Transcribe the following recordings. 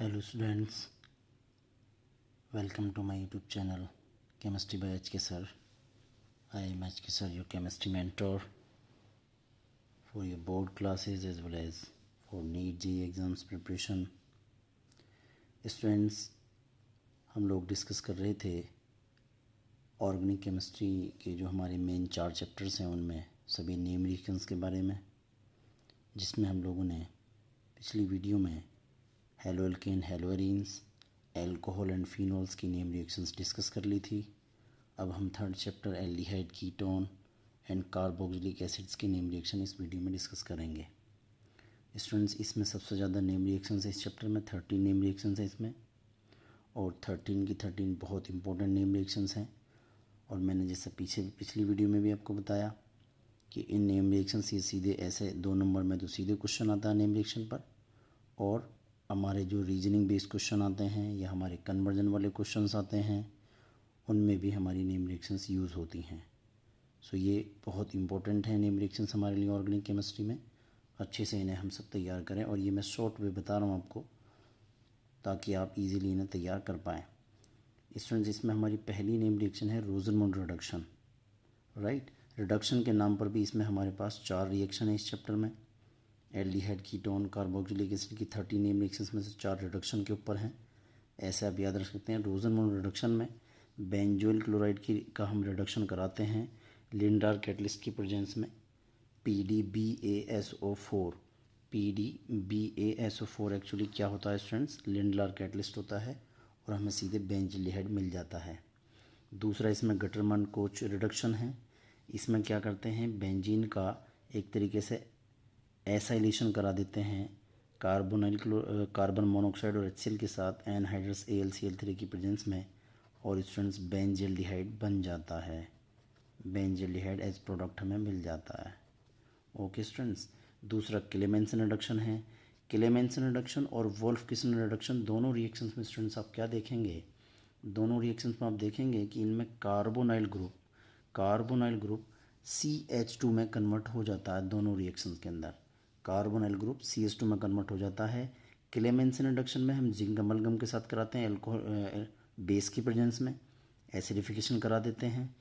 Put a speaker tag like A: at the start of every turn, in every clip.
A: Hello students, welcome to my YouTube channel Chemistry by HK Sir. I am HK Sir, your chemistry mentor for your board classes as well as for NEET JEE exams preparation. Students, हम लोग discuss कर रहे थे organic chemistry के जो हमारे main 4 chapters हैं उनमें सभी नेम रिएक्शंस के बारे में, जिसमें हम लोगों ने पिछली वीडियो में halo alkane, hello arenes, alcohol and phenols की नेम रिएक्शंस डिस्कस कर ली थी। अब हम third chapter aldehyde, ketone and carboxylic acids की नेम रिएक्शन इस वीडियो में डिस्कस करेंगे। स्टूडेंट्स, इसमें सबसे ज़्यादा नेम रिएक्शंस है इस चैप्टर में, 13 नेम रिएक्शंस है इसमें, और 13 की 13 बहुत इंपॉर्टेंट नेम रिएक्शंस हैं। और मैंने जैसे पिछली वीडियो में भी आपको बताया कि इन नेम रिएक्शन से सीधे ऐसे 2 नंबर में तो सीधे क्वेश्चन आता है नेम रिएक्शन पर, और हमारे जो रीजनिंग बेस्ड क्वेश्चन आते हैं या हमारे कन्वर्जन वाले क्वेश्चंस आते हैं उनमें भी हमारी नेम रिएक्शंस यूज़ होती हैं। सो ये बहुत इंपॉर्टेंट है नेम रिएक्शंस हमारे लिए ऑर्गेनिक केमिस्ट्री में। अच्छे से इन्हें हम सब तैयार करें, और ये मैं शॉर्ट वे बता रहा हूँ आपको ताकि आप इजीली इन्हें तैयार कर पाएँ। स्टूडेंट्स, इसमें हमारी पहली नेम रिएक्शन है रोजरमोंड रिडक्शन। राइट, रिडक्शन के नाम पर भी इसमें हमारे पास 4 रिएक्शन है इस चैप्टर में। एल्डिहाइड, कीटोन, कार्बोक्सिलिक एसिड की 30 नेम रिएक्शंस में से 4 रिडक्शन के ऊपर हैं। ऐसे आप याद रख सकते हैं। रोजरमोंड रिडक्शन में बेंजोइल क्लोराइड का हम रिडक्शन कराते हैं लिंडार कैटलिस्ट की प्रेजेंस में, PDBASO4। PDBASO4 एक्चुअली क्या होता है स्टूडेंट्स? लिंडार कैटलिस्ट होता है और हमें सीधे बेंजल्डिहाइड मिल जाता है। दूसरा इसमें गटरमन कोच रिडक्शन है। इसमें क्या करते हैं, बेंजीन का एक तरीके से एसाइलेशन करा देते हैं कार्बन मोनोऑक्साइड और HCl के साथ एनहाइड्रस AlCl3 की प्रेजेंस में, और स्टूडेंट्स बेंजल्डिहाइड बन जाता है। बेंजल्डिहाइड एज प्रोडक्ट हमें मिल जाता है। ओके स्टूडेंट्स, दूसरा क्लेमेंसन रिडक्शन है। क्लेमेंसन रिडक्शन और वोल्फ-किसन रिडक्शन दोनों रिएक्शंस में स्टूडेंट्स आप क्या देखेंगे, दोनों रिएक्शंस में आप देखेंगे कि इनमें कार्बोनाइल ग्रुप CH2 में कन्वर्ट हो जाता है। दोनों रिएक्शंस के अंदर कार्बोनाइल ग्रुप CH2 में कन्वर्ट हो जाता है। क्लेमेंसन रिडक्शन में हम जिंक अमलगम के साथ कराते हैं एल्कोहल बेस की प्रेजेंस में, एसिडिफिकेशन करा देते हैं।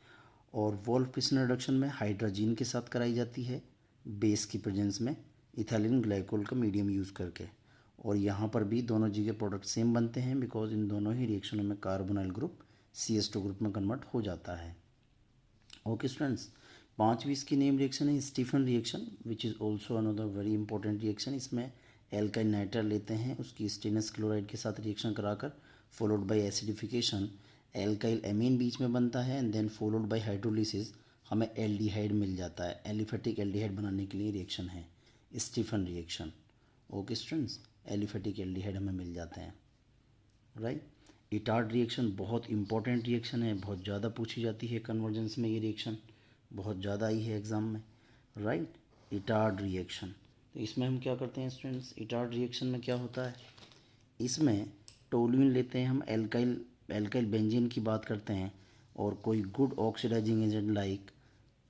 A: और वोल्फ-किसन रिडक्शन में हाइड्रोजीन के साथ कराई जाती है बेस की प्रेजेंस में, इथाइलिन ग्लाइकोल का मीडियम यूज़ करके। और यहाँ पर भी दोनों जगह प्रोडक्ट सेम बनते हैं बिकॉज इन दोनों ही रिएक्शनों में कार्बोनाइल ग्रुप CH2 ग्रुप में कन्वर्ट हो जाता है। ओके स्टूडेंट्स, 5वीं इसकी नेम रिएक्शन है Stephen reaction, which is also another very important reaction. इसमें एल्काइल नाइट्राइल लेते हैं, उसकी स्टेनस क्लोराइड के साथ रिएक्शन कराकर followed by acidification alkyl amine बीच में बनता है, and then followed by hydrolysis हमें एल्डिहाइड मिल जाता है। एलिफेटिक एल्डिहाइड बनाने के लिए रिएक्शन है Stephen reaction. Okay students, aliphatic aldehyde हमें मिल जाते हैं। राइट, इटार्ड रिएक्शन बहुत इंपॉर्टेंट रिएक्शन है, बहुत ज़्यादा पूछी जाती है कन्वर्जेंस में, ये रिएक्शन बहुत ज़्यादा आई है एग्ज़ाम में। राइट, इटार्ड रिएक्शन, तो इसमें हम क्या करते हैं स्टूडेंट्स, इटार्ड रिएक्शन में क्या होता है, इसमें टोल्यूइन लेते हैं हम, एल्काइल बेंजीन की बात करते हैं, और कोई गुड ऑक्सीडाइजिंग एजेंट लाइक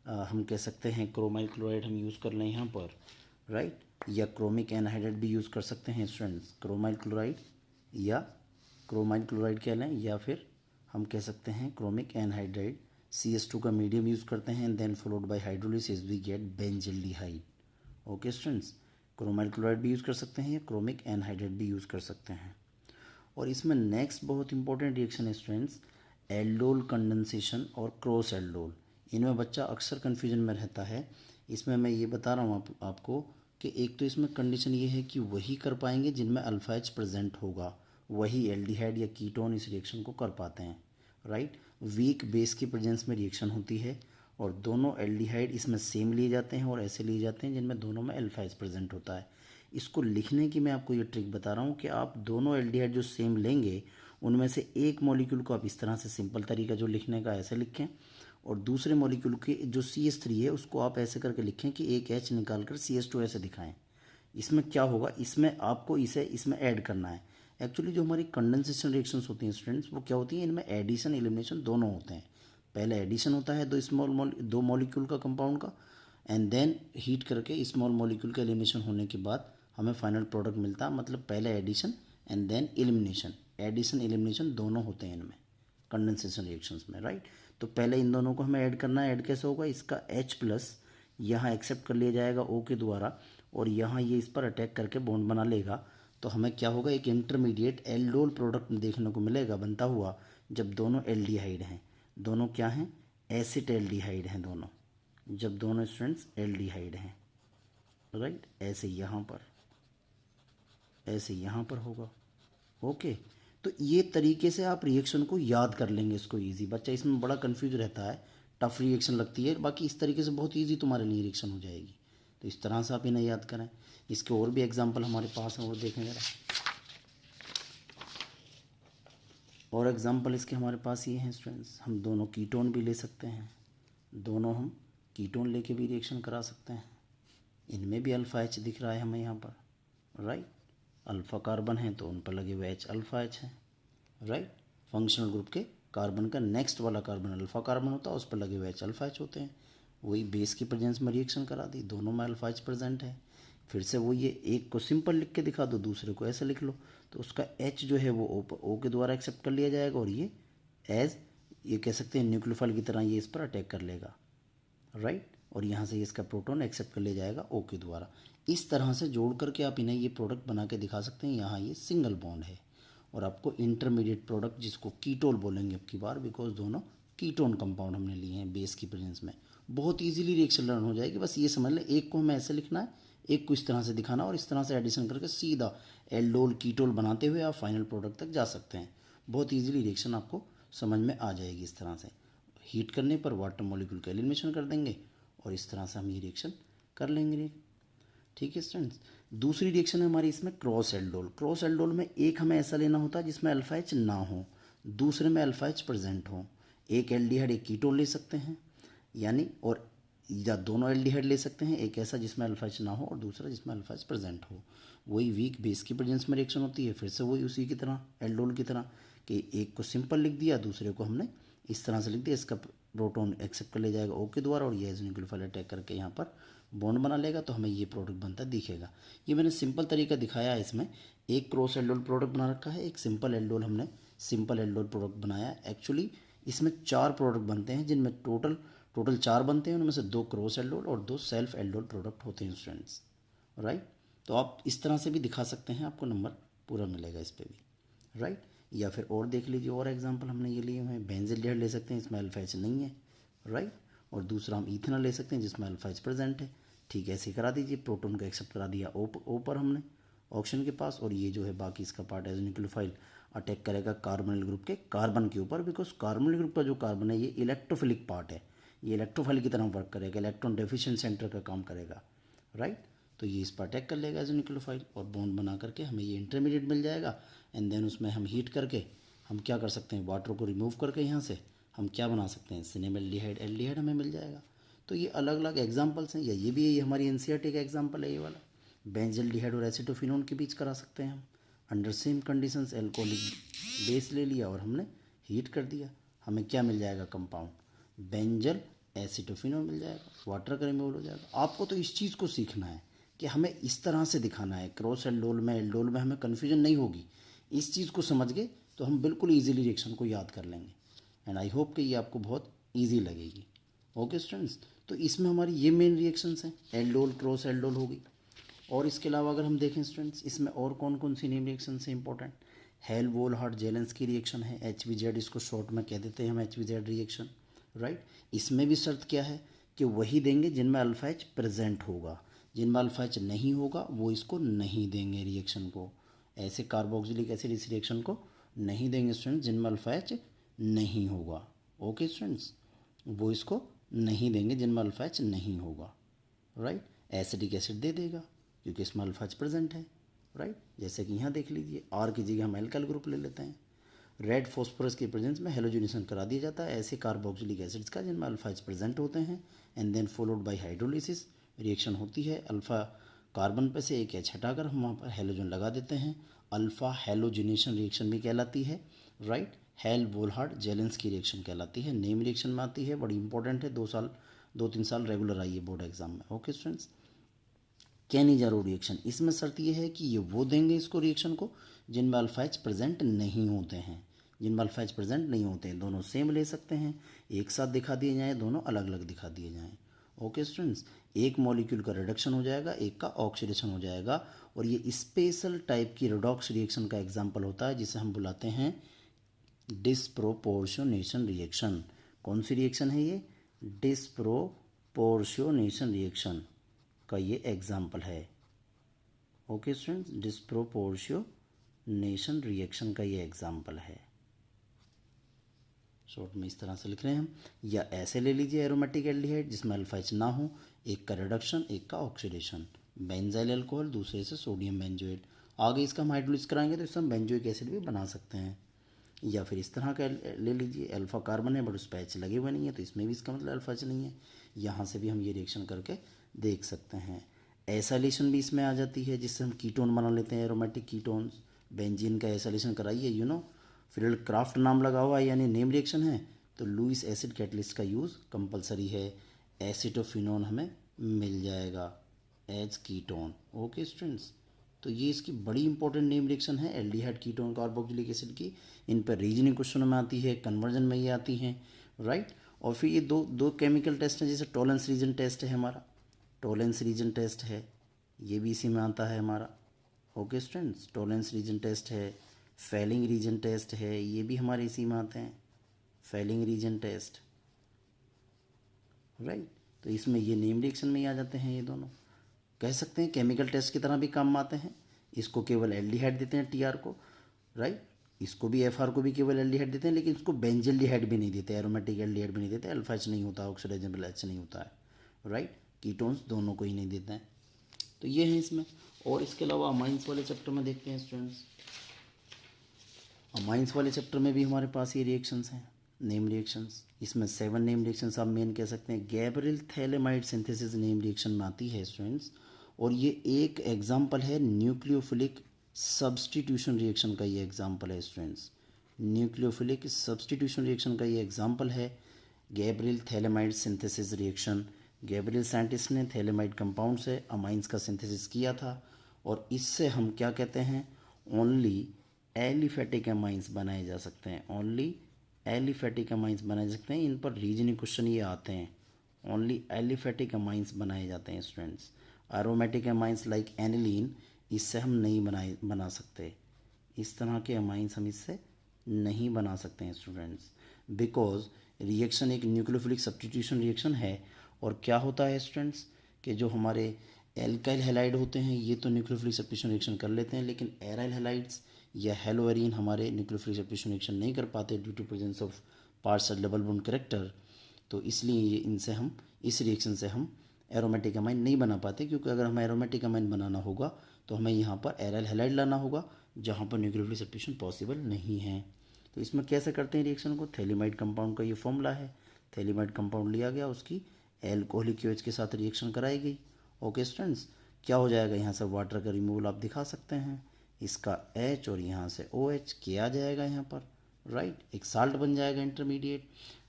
A: हम कह सकते हैं क्रोमाइल क्लोराइड हम यूज़ कर लें यहाँ पर। राइट, या क्रोमिक एनहाइड्राइड भी यूज़ कर सकते हैं स्टूडेंट्स, क्रोमाइल क्लोराइड कह लें, या फिर हम कह सकते हैं क्रोमिक एनहाइड्राइड। CH2 का मीडियम यूज़ करते हैं, then followed by hydrolysis we get benzaldehyde. Okay students, chromyl chloride भी यूज़ कर सकते हैं या क्रोमिक एनहाइड्राइड भी यूज़ कर सकते हैं। और इसमें नेक्स्ट बहुत इंपॉर्टेंट रिएक्शन है स्टूडेंट्स, एल्डोल कंडेंसेशन और क्रॉस एल्डोल। इनमें बच्चा अक्सर कन्फ्यूजन में रहता है। इसमें मैं ये बता रहा हूँ आपको कि एक तो इसमें कंडीशन ये है कि वही कर पाएंगे जिनमें अल्फा H प्रेजेंट होगा, वही एल्डिहाइड या कीटोन इस रिएक्शन को कर पाते हैं। राइट, वीक बेस की प्रेजेंस में रिएक्शन होती है, और दोनों एल्डिहाइड इसमें सेम लिए जाते हैं और ऐसे लिए जाते हैं जिनमें दोनों में अल्फा H प्रेजेंट होता है। इसको लिखने की मैं आपको ये ट्रिक बता रहा हूँ कि आप दोनों एल्डिहाइड जो सेम लेंगे उनमें से एक मॉलिक्यूल को आप इस तरह से, सिंपल तरीका जो लिखने का ऐसे लिखें, और दूसरे मॉलिक्यूल के जो CH3 है उसको आप ऐसे करके लिखें कि एक H निकाल कर CH2 ऐसे दिखाएं। इसमें क्या होगा, इसमें आपको इसे इसमें ऐड करना है। एक्चुअली जो हमारी कंडेंसेशन रिएक्शंस होती हैं स्टूडेंट्स, वो क्या होती हैं, इनमें एडिशन एलिमिनेशन दोनों होते हैं। पहले एडिशन होता है दो मॉलिक्यूल का कंपाउंड का, एंड देन हीट करके स्मॉल मॉलिक्यूल का एलिमिनेशन होने के बाद हमें फाइनल प्रोडक्ट मिलता है। मतलब पहले addition and then elimination, addition elimination दोनों होते हैं इनमें कंडेंसेशन रिएक्शंस में, राइट। तो पहले इन दोनों को हमें ऐड करना है। ऐड कैसे होगा, इसका H प्लस यहाँ एक्सेप्ट कर लिया जाएगा O के द्वारा, और यहाँ ये इस पर अटैक करके बॉन्ड बना लेगा। तो हमें क्या होगा, एक इंटरमीडिएट एल्डोल प्रोडक्ट देखने को मिलेगा बनता हुआ, जब दोनों एल्डिहाइड हैं। दोनों क्या हैं, एसिड एल्डिहाइड हैं दोनों, जब दोनों स्टूडेंट्स एल्डिहाइड हैं, राइट। ऐसे यहाँ पर, ऐसे यहाँ पर होगा, ओके। तो ये तरीके से आप रिएक्शन को याद कर लेंगे इसको इजी। बच्चा इसमें बड़ा कंफ्यूज रहता है, टफ रिएक्शन लगती है, बाकी इस तरीके से बहुत इजी तुम्हारे लिए रिएक्शन हो जाएगी। तो इस तरह से आप इन्हें याद करें। इसके और भी एग्जांपल हमारे पास हैं, और देखें ज़रा। और एग्जांपल इसके हमारे पास ये हैं स्टूडेंट्स, हम दोनों कीटोन भी ले सकते हैं, दोनों हम कीटोन लेके भी रिएक्शन करा सकते हैं। इनमें भी अल्फ़ा H दिख रहा है हमें यहाँ पर, राइट। अल्फ़ा कार्बन है तो उन पर लगे हुए H अल्फ़ा H है, राइट। फंक्शनल ग्रुप के कार्बन का नेक्स्ट वाला कार्बन अल्फ़ा कार्बन होता है, उस पर लगे हुए H अल्फ़ा H होते हैं। वही बेस की प्रेजेंस में रिएक्शन करा दी, दोनों में अल्फ़ा H प्रेजेंट है। फिर से वो ये एक को सिंपल लिख के दिखा दो, दूसरे को ऐसे लिख लो, तो उसका H जो है वो O के द्वारा एक्सेप्ट कर लिया जाएगा, और ये एज ये कह सकते हैं न्यूक्लियोफाइल की तरह ये इस पर अटैक कर लेगा, राइट। और यहाँ से इसका प्रोटॉन एक्सेप्ट कर लिया जाएगा O के द्वारा। इस तरह से जोड़ करके आप इन्हें ये प्रोडक्ट बना के दिखा सकते हैं। यहाँ ये सिंगल बॉन्ड है, और आपको इंटरमीडिएट प्रोडक्ट जिसको कीटोल बोलेंगे अब की बार, बिकॉज दोनों कीटोन कंपाउंड हमने लिए हैं बेस की प्रेजेंस में। बहुत इजीली रिएक्शन लर्न हो जाएगी। बस ये समझ लें, एक को हमें ऐसे लिखना है, एक को इस तरह से दिखाना, और इस तरह से एडिशन करके सीधा एल्डोल कीटोल बनाते हुए आप फाइनल प्रोडक्ट तक जा सकते हैं। बहुत ईजिली रिएक्शन आपको समझ में आ जाएगी। इस तरह से हीट करने पर वाटर मॉलिक्यूल का एलिमिनेशन कर देंगे, और इस तरह से हम ये रिएक्शन कर लेंगे, ठीक है स्टूडेंट्स। दूसरी रिएक्शन है हमारी इसमें क्रॉस एल्डोल। क्रॉस एल्डोल में एक हमें ऐसा लेना होता है जिसमें अल्फ़ा H ना हो, दूसरे में अल्फ़ा H प्रेजेंट हो। एक एल्डिहाइड एक कीटोन ले सकते हैं, यानी, और या दोनों एल्डिहाइड ले सकते हैं, एक ऐसा जिसमें अल्फ़ा H ना हो और दूसरा जिसमें अल्फ़ा H प्रेजेंट हो। वही वीक बेस की प्रेजेंस में रिएक्शन होती है। फिर से वही उसी की तरह एल्डोल की तरह कि एक को सिंपल लिख दिया, दूसरे को हमने इस तरह से लिख दिया, इसका प्रोटॉन एक्सेप्ट कर ले जाएगा O के द्वारा, और ये एज न्यूक्लियोफाइल अटैक करके यहाँ पर बॉन्ड बना लेगा, तो हमें ये प्रोडक्ट बनता दिखेगा। ये मैंने सिंपल तरीका दिखाया है। इसमें एक क्रॉस एल्डोल प्रोडक्ट बना रखा है, एक सिंपल एल्डोल हमने सिंपल एल्डोल प्रोडक्ट बनाया है। एक्चुअली इसमें 4 प्रोडक्ट बनते हैं, जिनमें टोटल 4 बनते हैं, उनमें से 2 क्रॉस एल्डोल और 2 सेल्फ एल्डोल प्रोडक्ट होते हैं स्टूडेंट्स, राइट। तो आप इस तरह से भी दिखा सकते हैं, आपको नंबर पूरा मिलेगा इस पर भी, राइट। या फिर और देख लीजिए, और एग्जांपल हमने ये लिए हुए हैं। बेंजील्डिहाइड ले सकते हैं, इसमें अल्फ़ा H नहीं है, राइट। और दूसरा हम इथेनॉल ले सकते हैं जिसमें अल्फ़ा H प्रेजेंट है, ठीक है। ऐसे करा दीजिए, प्रोटॉन को एक्सेप्ट करा दिया ओ पर हमने ऑप्शन के पास, और ये जो है बाकी इसका पार्ट एज न्यूक्लियोफाइल अटैक करेगा कार्बोनिल ग्रुप के कार्बन के ऊपर, बिकॉज कार्बोनिल ग्रुप का जो कार्बन है ये इलेक्ट्रोफिलिक पार्ट है, ये इलेक्ट्रोफाइल की तरह वर्क करेगा, इलेक्ट्रॉन डेफिशिएंट सेंटर का काम करेगा, राइट। तो ये इस पर अटैक कर लेगा एज न्यूक्लियोफाइल, और बॉन्ड बना करके हमें ये इंटरमीडिएट मिल जाएगा। एंड देन उसमें हम हीट करके हम क्या कर सकते हैं, वाटर को रिमूव करके यहाँ से हम क्या बना सकते हैं, सिनेमल्डिहाइड एल्डिहाइड हमें मिल जाएगा। तो ये अलग अलग एग्जांपल्स हैं, या ये भी है, ये हमारी एनसीईआरटी का एग्जांपल है ये वाला। बेंजील्डिहाइड और एसिटोफिनोन के बीच करा सकते हैं हम, under same conditions. Alcoholic base ले लिया और हमने हीट कर दिया, हमें क्या मिल जाएगा, कंपाउंड बेंजल एसिटोफिनोन मिल जाएगा, वाटर का रिमूवल हो जाएगा। आपको तो इस चीज़ को सीखना है कि हमें इस तरह से दिखाना है। क्रॉस एल्डोल में हमें कन्फ्यूजन नहीं होगी। इस चीज़ को समझ गए तो हम बिल्कुल ईजिली रिएक्शन को याद कर लेंगे। एंड आई होप कि ये आपको बहुत ईजी लगेगी। ओके स्टूडेंट्स, तो इसमें हमारी ये मेन रिएक्शंस हैं, एल्डोल क्रॉस एल्डोल होगी। और इसके अलावा अगर हम देखें स्टूडेंट्स, इसमें और कौन कौन सी नेम रिएक्शन है इंपॉर्टेंट, हेल-वोल्हार्ट जेलेंस्की रिएक्शन है, HVZ, इसको शॉर्ट में कह देते हैं हम HVZ रिएक्शन, राइट। इसमें भी शर्त क्या है कि वही देंगे जिनमें अल्फ़ा H प्रेजेंट होगा, जिनमें अल्फ़ा H नहीं होगा वो इसको नहीं देंगे रिएक्शन को। ऐसे कार्बोक्सिलिक एसिड इस रिएक्शन को नहीं देंगे स्टूडेंट्स जिनमें अल्फ़ा H नहीं होगा। ओके स्टूडेंट्स, वो इसको नहीं देंगे जिनमें अल्फ़ा H नहीं होगा, राइट। एसिडिक एसिड दे देगा क्योंकि इसमें अल्फ़ा H प्रेजेंट है, राइट। जैसे कि यहाँ देख लीजिए, R की जगह हम एल्काइल ग्रुप ले लेते हैं। रेड फॉस्फोरस की प्रेजेंस में हेलोजनेशन करा दिया जाता है ऐसे कार्बोक्सिलिक एसिड्स का जिनमें अल्फ़ा H प्रेजेंट होते हैं। And then followed by hydrolysis, reaction होती है, अल्फ़ा कार्बन पे से एक H हटाकर हम वहाँ पर हेलोजन लगा देते हैं, अल्फ़ा हेलोजिनेशन रिएक्शन भी कहलाती है, राइट। हेल-वोल्हार्ट जेलेंस्की रिएक्शन कहलाती है, नेम रिएक्शन में आती है, बड़ी इंपॉर्टेंट है, 2-3 साल रेगुलर आई है बोर्ड एग्जाम में। ओके स्टूडेंट्स, कैनिजारो रिएक्शन, इसमें शर्त ये है कि ये वो देंगे इसको रिएक्शन को जिनमें अल्फा एच प्रेजेंट नहीं होते हैं। जिनमें अल्फा एच प्रेजेंट नहीं होते हैं दोनों सेम ले सकते हैं, एक साथ दिखा दिए जाएँ, दोनों अलग अलग दिखा दिए जाएँ। ओके स्टूडेंट्स, एक मॉलिक्यूल का रिडक्शन हो जाएगा, एक का ऑक्सीडेशन हो जाएगा, और ये स्पेशल टाइप की रिडॉक्स रिएक्शन का एग्जाम्पल होता है जिसे हम बुलाते हैं डिस्प्रोपोर्शनेशन रिएक्शन। कौन सी रिएक्शन है ये? डिस्प्रोपोर्शनेशन रिएक्शन का ये एग्जाम्पल है। ओके स्टूडेंट्स, डिस्प्रोपोर्शनेशन रिएक्शन का ये एग्जाम्पल है। शॉर्ट में इस तरह से लिख रहे हैं हम, या ऐसे ले लीजिए एरोमेटिक एल्डिहाइड जिसमें अल्फा एच ना हो, एक का रिडक्शन एक का ऑक्सीडेशन, बेंजाइल अल्कोहल दूसरे से सोडियम बेंजोएट। आगे इसका हम हाइड्रोलिसिस कराएंगे तो इससे हम बेंजोइक एसिड भी बना सकते हैं। या फिर इस तरह का ले लीजिए, अल्फा कार्बन है बट उस पर एच लगे हुए नहीं है तो इसमें भी इसका मतलब अल्फा एच नहीं है। यहाँ से भी हम ये रिएक्शन करके देख सकते हैं। एसाइलेशन भी इसमें आ जाती है जिससे हम कीटोन बना लेते हैं, एरोमेटिक कीटोन्स। बेंजीन का एसाइलेशन कराइए, फील्ड क्राफ्ट नाम लगा हुआ है यानी नेम रिएक्शन है, तो लुईस एसिड कैटलिस्ट का यूज़ कंपलसरी है। एसिटोफिनोन हमें मिल जाएगा एज कीटोन। ओके स्टूडेंट्स, तो ये इसकी बड़ी इंपॉर्टेंट नेम रिएक्शन है एल्डिहाइड कीटोन कार्बोक्सिलिक एसिड की। इन पर रीजनिंग क्वेश्चन में आती है, कन्वर्जन में ये आती हैं, राइट। और फिर ये दो केमिकल टेस्ट हैं, जैसे टॉलेंस रीजन टेस्ट है हमारा, टॉलेंस रीजन टेस्ट है, ये भी इसी में आता है हमारा। Okay students, Tollens reagent test है, फेलिंग रीजन टेस्ट है, ये भी हमारे इसी में आते हैं, फेलिंग रीजन टेस्ट, राइट। तो इसमें ये नेम रिएक्शन में ही आ जाते हैं, ये दोनों कह सकते हैं केमिकल टेस्ट की तरह भी काम आते हैं। इसको केवल एल्डिहाइड देते हैं टीआर को, राइट। इसको भी एफआर को भी केवल एल्डिहाइड देते हैं, लेकिन इसको बेंजिल्डिहाइड भी नहीं देते, एरोमेटिक एल्डिहाइड भी नहीं देते, अल्फा एच नहीं होता, ऑक्सीडाइजेबल एच नहीं होता है, राइट। कीटोन्स दोनों को ही नहीं देते हैं। तो ये है इसमें। और इसके अलावा अमाइंस वाले चैप्टर में देखते हैं स्टूडेंट्स, अमाइंस वाले चैप्टर में भी हमारे पास ये रिएक्शंस हैं, नेम रिएक्शंस। इसमें 7 नेम रिएक्शंस आप मेन कह सकते हैं। Gabriel phthalimide synthesis name reaction में आती है स्टूडेंट्स, और ये एक एग्जाम्पल है न्यूक्लियोफिलिक सब्सटीट्यूशन रिएक्शन का, ये एग्जाम्पल है स्टूडेंट्स। न्यूक्लियोफिलिक सब्सटीट्यूशन रिएक्शन का ये एग्जाम्पल है Gabriel phthalimide synthesis reaction. Gabriel scientist ने थैलेमाइड कंपाउंड से अमाइंस का सिंथेसिस किया था, और इससे हम क्या कहते हैं, ओनली एलिफेटिक अमाइंस बनाए जा सकते हैं, ओनली एलिफेटिक अमाइंस बनाए जा सकते हैं। इन पर रीजनिंग क्वेश्चन ये आते हैं, ओनली एलिफेटिक अमाइंस बनाए जाते हैं students. Aromatic amines like aniline, इससे हम नहीं बना सकते, इस तरह के अमाइंस हम इससे नहीं बना सकते हैं स्टूडेंट्स, बिकॉज रिएक्शन एक न्यूक्लियोफिलिक सब्स्टिट्यूशन रिएक्शन है। और क्या होता है स्टूडेंट्स कि जो हमारे एल्काइल हैलाइड होते हैं ये तो न्यूक्लियोफिलिक सब्स्टिट्यूशन रिएक्शन कर लेते हैं, लेकिन एराइल हैलाइड्स या हेलोएरिन हमारे न्यूक्लियोफिलिक सब्स्टिट्यूशन रिएक्शन नहीं कर पाते due to presence of partial double bond character. तो इसलिए इनसे हम, इस रिएक्शन से हम एरोमेटिक अमाइन नहीं बना पाते, क्योंकि अगर हमें एरोमेटिक अमाइन बनाना होगा तो हमें यहाँ पर एराइल हैलाइड लाना होगा, जहाँ पर न्यूक्लियोफिलिक सब्स्टिट्यूशन पॉसिबल नहीं है। तो इसमें कैसे करते हैं रिएक्शन को, थैलेमाइड कंपाउंड का ये फॉर्मूला है, थैलेमाइड कंपाउंड लिया गया, उसकी एल्कोहलिक OH के साथ रिएक्शन कराई गई। ओके स्टूडेंट्स, क्या हो जाएगा, यहाँ से वाटर का रिमूवल आप दिखा सकते हैं, इसका H और यहाँ से OH किया जाएगा यहाँ पर, राइट। एक साल्ट बन जाएगा इंटरमीडिएट,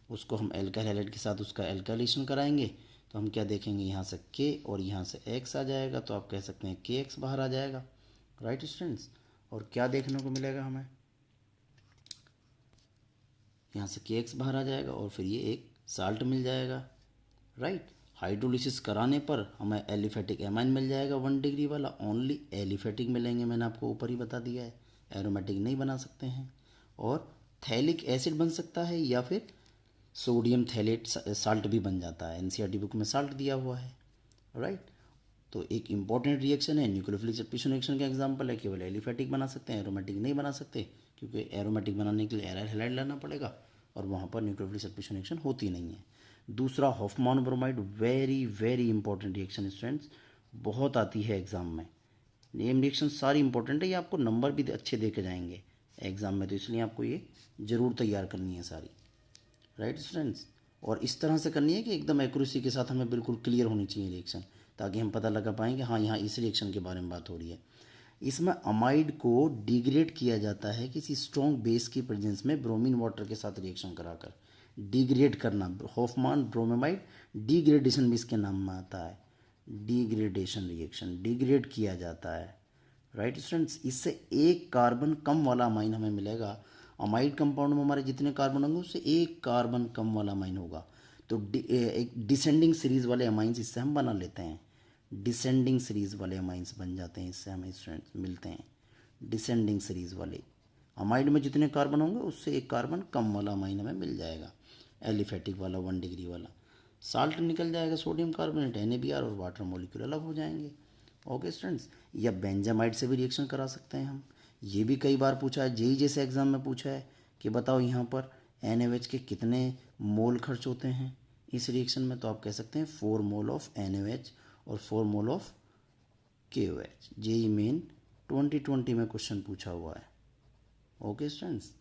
A: उसको हम एल्काइल हैलाइड के साथ उसका एल्काइलेशन कराएंगे तो हम क्या देखेंगे, यहाँ से K और यहाँ से X आ जाएगा, तो आप कह सकते हैं KX बाहर आ जाएगा, राइट स्टूडेंट्स। और क्या देखने को मिलेगा हमें, यहाँ से KX बाहर आ जाएगा और फिर ये एक साल्ट मिल जाएगा, राइट। हाइड्रोलिसिस कराने पर हमें एलिफेटिक एमाइन मिल जाएगा 1 डिग्री वाला, ओनली एलिफेटिक मिलेंगे, मैंने आपको ऊपर ही बता दिया है, एरोमेटिक नहीं बना सकते हैं। और थैलिक एसिड बन सकता है या फिर सोडियम थैलेट साल्ट भी बन जाता है, NCERT बुक में साल्ट दिया हुआ है, राइट। तो एक इंपॉर्टेंट रिएक्शन है, न्यूक्लियोफिलिक सब्स्टिट्यूशन रिएक्शन का एग्जांपल है, केवल एलिफेटिक बना सकते हैं, एरोमेटिक नहीं बना सकते, क्योंकि एरोमेटिक बनाने के लिए एराइल हैलाइड लाना पड़ेगा और वहाँ पर न्यूक्लियोफिलिक सब्स्टिट्यूशन रिएक्शन होती नहीं है। दूसरा Hofmann bromide, very very important reaction students, बहुत आती है एग्जाम में। नेम रिएक्शन सारी इंपॉर्टेंट है, ये आपको नंबर भी अच्छे दे के जाएंगे एग्जाम में, तो इसलिए आपको ये ज़रूर तैयार करनी है सारी, राइट स्टूडेंट्स। और इस तरह से करनी है कि एकदम एक्यूरेसी के साथ हमें बिल्कुल क्लियर होनी चाहिए रिएक्शन, ताकि हम पता लगा पाएँ कि हाँ यहाँ इस रिएक्शन के बारे में बात हो रही है। इसमें अमाइड को डिग्रेड किया जाता है किसी स्ट्रॉन्ग बेस की प्रेजेंस में ब्रोमीन वाटर के साथ रिएक्शन कराकर, डिग्रेड करना, हॉफमान ब्रोमेमाइड डिग्रेडेशन भी इसके नाम में आता है, डिग्रेडेशन रिएक्शन, डिग्रेड किया जाता है, राइट स्टूडेंट्स। इससे एक कार्बन कम वाला अमाइन हमें मिलेगा। अमाइड कंपाउंड में हमारे जितने कार्बन होंगे उससे एक कार्बन कम वाला अमाइन होगा। तो एक डिसेंडिंग सीरीज वाले अमाइंस इससे हम बना लेते हैं। डिसेंडिंग सीरीज वाले अमाइंस बन जाते हैं, इससे हमें स्टूडेंट्स मिलते हैं डिसेंडिंग सीरीज वाले। अमाइड में जितने कार्बन होंगे उससे एक कार्बन कम वाला अमाइन हमें मिल जाएगा, एलिफेटिक वाला 1 डिग्री वाला। साल्ट निकल जाएगा, सोडियम कार्बोनेट NaBr और वाटर मॉलिक्यूल अलग हो जाएंगे। Okay students. या बेंजामाइड से भी रिएक्शन करा सकते हैं हम। ये भी कई बार पूछा है, जेई जैसे एग्जाम में पूछा है कि बताओ यहाँ पर NaOH के कितने मोल खर्च होते हैं इस रिएक्शन में। तो आप कह सकते हैं 4 मोल ऑफ NaOH और 4 mole of KOH। JEE Main 2020 में क्वेश्चन पूछा हुआ है। ओके स्टूडेंट्स,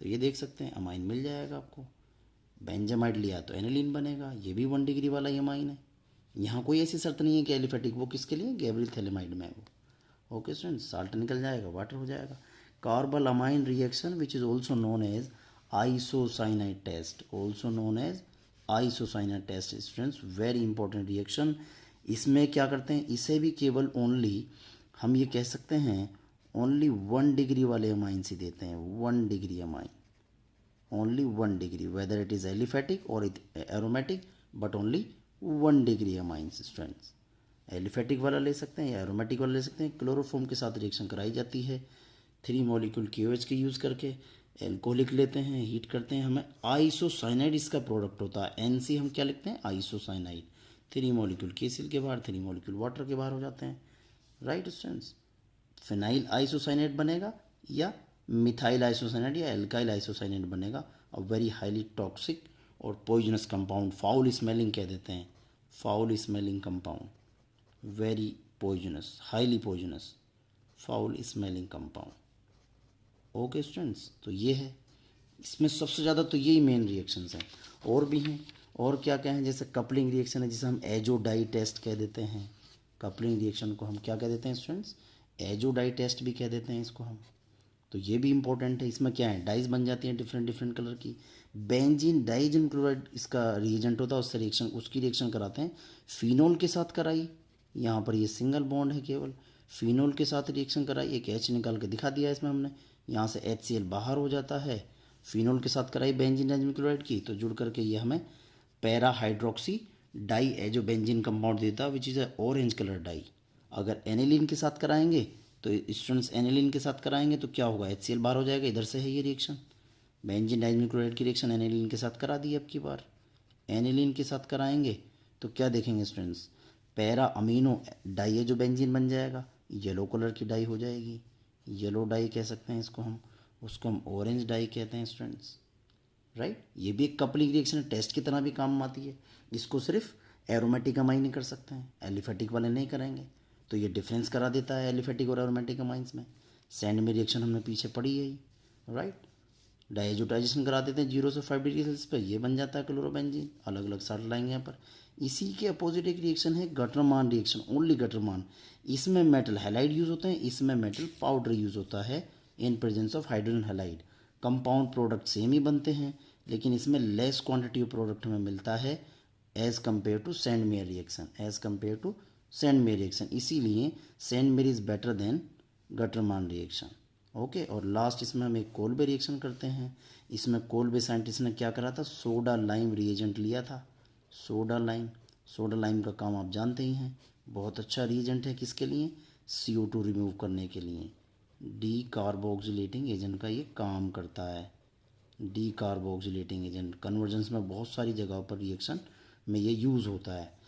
A: तो ये देख सकते हैं अमाइन मिल जाएगा आपको। बेंजामाइड लिया तो एनिलीन बनेगा, ये भी 1 डिग्री वाला ही अमाइन है। यहाँ कोई ऐसी शर्त नहीं है कि एलिफेटिक, वो किसके लिए, गैब्रियल थैलेमाइड में है वो। ओके स्टूडेंट्स, साल्ट निकल जाएगा, वाटर हो जाएगा। Carbylamine reaction which is also known as isocyanide test, also known as isocyanide test. Students very important reaction. इसमें क्या करते हैं, इसे भी केवल ओनली हम ये कह सकते हैं ओनली 1 डिग्री वाले अमाइन ही देते हैं। 1 degree amine, only 1 degree, whether it is aliphatic और aromatic, but only 1 degree amines. Students aliphatic वाला ले सकते हैं या एरोमेटिक वाला ले सकते हैं। क्लोरोफॉर्म के साथ रिएक्शन कराई जाती है 3 मॉलिक्यूल KOH के यूज़ करके। एल्कोहलिक लेते हैं, हीट करते हैं, हमें आइसोसाइनाइड इसका प्रोडक्ट होता है। NC हम क्या लिखते हैं, आइसोसाइनाइड। 3 मॉलिक्यूल KCl के बाहर, 3 मॉलिक्यूल वाटर के बाहर हो जाते हैं। राइट स्टूडेंट्स, फिनाइल आइसोसाइनेट बनेगा या मिथाइल आइसोसाइनेट या एल्काइल आइसोसाइनेट बनेगा। और वेरी हाईली टॉक्सिक और पॉइजनस कंपाउंड, फाउल स्मेलिंग कह देते हैं, foul smelling compound, very poisonous, highly poisonous, foul smelling compound. Okay students, तो ये है इसमें सबसे ज़्यादा, तो यही मेन रिएक्शंस हैं। और भी हैं, और क्या क्या हैं, जैसे कपलिंग रिएक्शन है जिसे हम एजोडाई टेस्ट कह देते हैं। कपलिंग रिएक्शन को हम क्या कह देते हैं स्टूडेंट्स, एजोडाई टेस्ट भी कह देते हैं इसको हम। तो ये भी इंपॉर्टेंट है। इसमें क्या है, डाइज बन जाती हैं डिफरेंट डिफरेंट कलर की। बेंजीन डाइजिन क्लोराइड इसका रिएजेंट होता है, उससे रिएक्शन, उसकी रिएक्शन कराते हैं। फिनोल के साथ कराई, यहाँ पर ये सिंगल बॉन्ड है केवल, फिनोल के साथ रिएक्शन कराई, एक H निकाल के दिखा दिया इसमें हमने, यहाँ से HCl बाहर हो जाता है। फिनोल के साथ कराई बेंजीन डाइजिन क्लोराइड की, तो जुड़ करके ये हमें para hydroxy diazo benzene compound देता है, which is orange colour dye. अगर एनिलीन के साथ कराएंगे तो स्टूडेंट्स, एनिलीन के साथ कराएंगे तो क्या होगा, HCl बाहर हो जाएगा, इधर से है ये रिएक्शन। बेंजीन डाइजीन क्लोराइड की रिएक्शन एनिलीन के साथ करा दी अब की बार। एनिलीन के साथ कराएंगे तो क्या देखेंगे स्टूडेंट्स, पैरा अमीनो डाई जो बेंजीन बन जाएगा, येलो कलर की डाई हो जाएगी, येलो डाई कह सकते हैं इसको हम, उसको हम ऑरेंज डाई कहते हैं स्टूडेंट्स। राइट, ये भी एक कपलिंग रिएक्शन टेस्ट की तरह भी काम आती है। इसको सिर्फ एरोमेटिक अमाइन ही कर सकते हैं, एलिफेटिक वाले नहीं करेंगे। तो ये डिफरेंस करा देता है एलिफेटिक और एरोमेटिक अमाइंस में। सैंड में रिएक्शन हमने पीछे पढ़ी है ही। राइट, डाइजोटाइजेशन करा देते हैं 0 से 5 डिग्री सेल्सियस पर, ये बन जाता है क्लोरोबेंजीन। अलग अलग साल्ट लाएंगे यहाँ पर। इसी के अपोजिट एक रिएक्शन है गटरमान रिएक्शन, ओनली गटरमान। इसमें मेटल हैलाइड यूज़ होते हैं, इसमें मेटल पाउडर यूज़ होता है in presence of hydrogen halide. Compound product same ही बनते हैं, लेकिन इसमें लेस क्वांटिटी ऑफ प्रोडक्ट हमें मिलता है as compare to Sandmeyer reaction, as compare to Sandmeyer reaction. इसीलिए Sandmeyer is better than Gattermann reaction. Okay, और लास्ट इसमें हम एक कोल्बे रिएक्शन करते हैं। इसमें कोल्बे साइंटिस्ट ने क्या करा था, सोडा लाइम रिएजेंट लिया था। सोडा लाइम, सोडा लाइम का काम आप जानते ही हैं, बहुत अच्छा रिएजेंट है किसके लिए, CO2 रिमूव करने के लिए। डी कार्बोक्सिलेटिंग एजेंट का ये काम करता है। डी कार्बोक्सिलेटिंग एजेंट कन्वर्जेंस में बहुत सारी जगहों पर रिएक्शन में ये यूज़ होता है।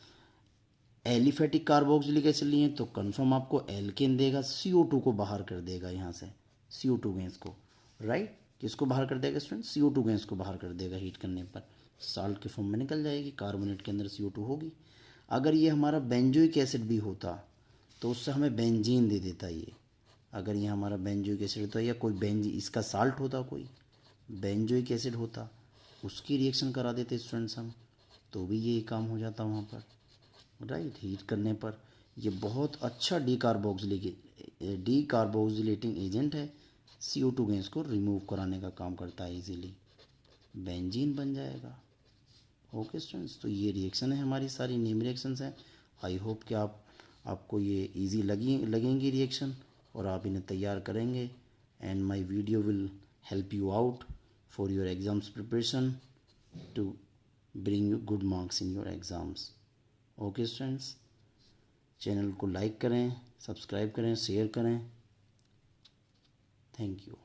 A: एलिफेटिक कार्बोक्सिलिक एसिड लिए तो कंफर्म आपको एल्केन देगा, CO2 को बाहर कर देगा यहाँ से, CO2 गैस को। राइट, किसको बाहर कर देगा स्टूडेंट, CO2 गैस को बाहर कर देगा हीट करने पर, साल्ट के फॉर्म में निकल जाएगी, कार्बोनेट के अंदर CO2 होगी। अगर ये हमारा बेंजोइक एसिड भी होता तो उससे हमें बेंजीन दे देता ये। अगर ये हमारा बेंजोइक एसिड होता या कोई इसका साल्ट होता, कोई बेंजोइक एसिड होता, उसकी रिएक्शन करा देते स्टूडेंट्स हम, तो भी ये काम हो जाता वहाँ पर। राइट, हीट करने पर ये बहुत अच्छा डीकार्बोक्सिलेटिंग एजेंट है, CO2 गैस को रिमूव कराने का काम करता है इजीली, बेंजीन बन जाएगा। ओके स्टूडेंट्स, तो ये रिएक्शन है हमारी, सारी नेम रिएक्शंस हैं। आई होप कि आपको ये इजी लगेंगी रिएक्शन। और आप इन्हें तैयार करेंगे and my video will help you out for your exams preparation to bring you good marks in your exams. Okay students, channel को लाइक करें, सब्सक्राइब करें, शेयर करें। Thank you.